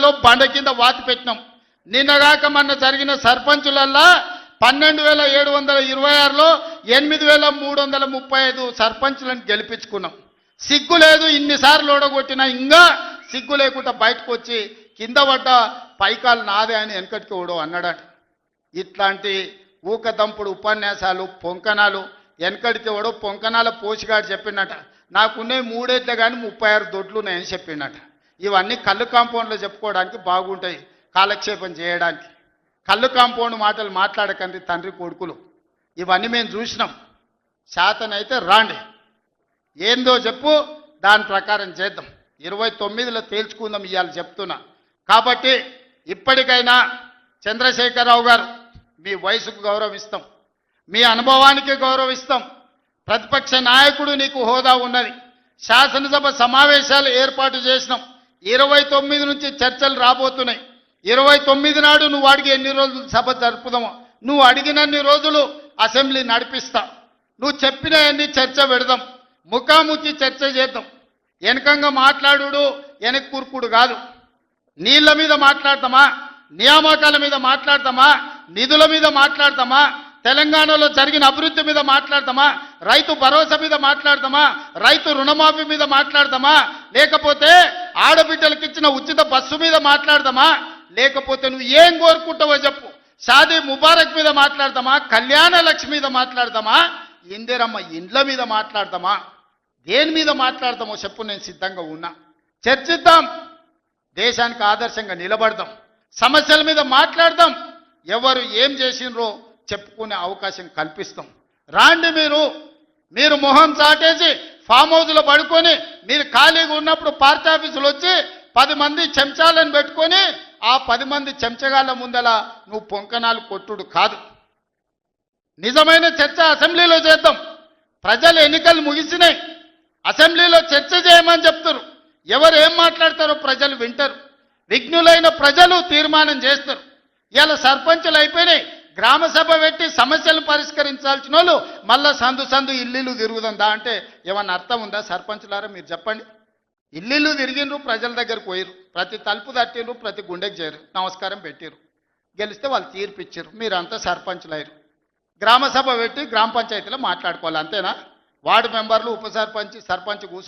జిల్లాలో బండ కింద వాతి పెట్టినాం. నిన్నగాక మొన్న జరిగిన సర్పంచులల్లా 12,726లో 8,335 సర్పంచులను గెలిపించుకున్నాం. సిగ్గు లేదు, ఇన్నిసార్లు ఓడగొట్టినా ఇంకా సిగ్గు లేకుండా బయటకు వచ్చి కింద పడ్డ పైకాలు నాదే అని వెనకటికి ఓడో అన్నాడట. ఇట్లాంటి ఊకదంపుడు ఉపన్యాసాలు పొంకనాలు వెనకడితే ఓడో పొంకనాల పోసిగాడు చెప్పినట. నాకున్నాయి 3 ఏట్లే కానీ 36 దొడ్లు ఉన్నాయని చెప్పిండట. ఇవన్నీ కళ్ళు కాంపౌండ్లో చెప్పుకోవడానికి బాగుంటాయి, కాలక్షేపం చేయడానికి. కళ్ళు కాంపౌండ్ మాటలు మాట్లాడకండి తండ్రి కొడుకులు. ఇవన్నీ మేము చూసినాం. శాతనైతే రాండి, ఏందో చెప్పు, దాని ప్రకారం చేద్దాం. 29లో తేల్చుకుందాం ఇవాళ చెప్తున్నా. కాబట్టి ఇప్పటికైనా చంద్రశేఖరరావు గారు, మీ వయసుకు గౌరవిస్తాం, మీ అనుభవానికి గౌరవిస్తాం. ప్రతిపక్ష నాయకుడు నీకు హోదా ఉన్నది. శాసనసభ సమావేశాలు ఏర్పాటు చేసినాం. 29 నుంచి చర్చలు రాబోతున్నాయి. 29 నాడు నువ్వు అడిగి ఎన్ని రోజులు సభ జరుపుదామో, నువ్వు అడిగినన్ని రోజులు అసెంబ్లీ నడిపిస్తా. నువ్వు చెప్పిన అన్ని చర్చ పెడదాం, ముఖాముఖి చర్చ చేద్దాం. వెనకంగా మాట్లాడు వెనక్కి కూర్పుడు కాదు. నీళ్ల మీద మాట్లాడతామా, నియామకాల మీద మాట్లాడతామా, నిధుల మీద మాట్లాడతామా, తెలంగాణలో జరిగిన అభివృద్ధి మీద మాట్లాడతామా, రైతు భరోసా మీద మాట్లాడతామా, రైతు రుణమాఫీ మీద మాట్లాడతామా, లేకపోతే ఆడబిడ్డలకు ఇచ్చిన ఉచిత బస్సు మీద మాట్లాడతామా, లేకపోతే నువ్వు ఏం కోరుకుంటావో చెప్పు, షాదీ ముబారక్ మీద మాట్లాడతామా, కళ్యాణ లక్ష్మి మీద మాట్లాడతామా, ఇందిరమ్మ ఇండ్ల మీద మాట్లాడతామా, దేని మీద మాట్లాడతామో చెప్పు, నేను సిద్ధంగా ఉన్నా. చర్చిద్దాం, దేశానికి ఆదర్శంగా నిలబడదాం, సమస్యల మీద మాట్లాడదాం, ఎవరు ఏం చేసినరో చెప్పుకునే అవకాశం కల్పిస్తాం. రాండి, మీరు మొహం చాటేసి ఫామ్ హౌస్లో పడుకొని మీరు ఖాళీగా ఉన్నప్పుడు పార్టీ ఆఫీసులు వచ్చి 10 మంది చెంచాలను పెట్టుకొని ఆ 10 మంది చెంచగాళ్ళ ముందల నువ్వు పొంకనాలు కొట్టుడు కాదు. నిజమైన చర్చ అసెంబ్లీలో చేద్దాం. ప్రజలు ఎన్నికలు ముగిసినాయి, అసెంబ్లీలో చర్చ చేయమని చెప్తారు. ఎవరు ఏం మాట్లాడతారో ప్రజలు వింటారు. విఘ్నులైన ప్రజలు తీర్మానం చేస్తారు. ఇలా సర్పంచులు అయిపోయినాయి, గ్రామ సభ పెట్టి సమస్యలు పరిష్కరించాల్సిన వాళ్ళు మళ్ళా సందు ఇల్లు తిరుగుతుందా అంటే ఏమన్నా అర్థం ఉందా? సర్పంచులారా మీరు చెప్పండి. ఇల్లు తిరిగినరు, ప్రజల దగ్గరకు పోయిరు, ప్రతి తలుపు తట్టిరు, ప్రతి గుండెకి చేరు, నమస్కారం పెట్టిరు, గెలిస్తే వాళ్ళు తీర్పు ఇచ్చారు, మీరంతా సర్పంచులు అయ్యారు. గ్రామ సభ పెట్టి గ్రామ పంచాయతీలో మాట్లాడుకోవాలి, అంతేనా? వార్డు మెంబర్లు, ఉప సర్పంచ్, సర్పంచ్ కూర్చొని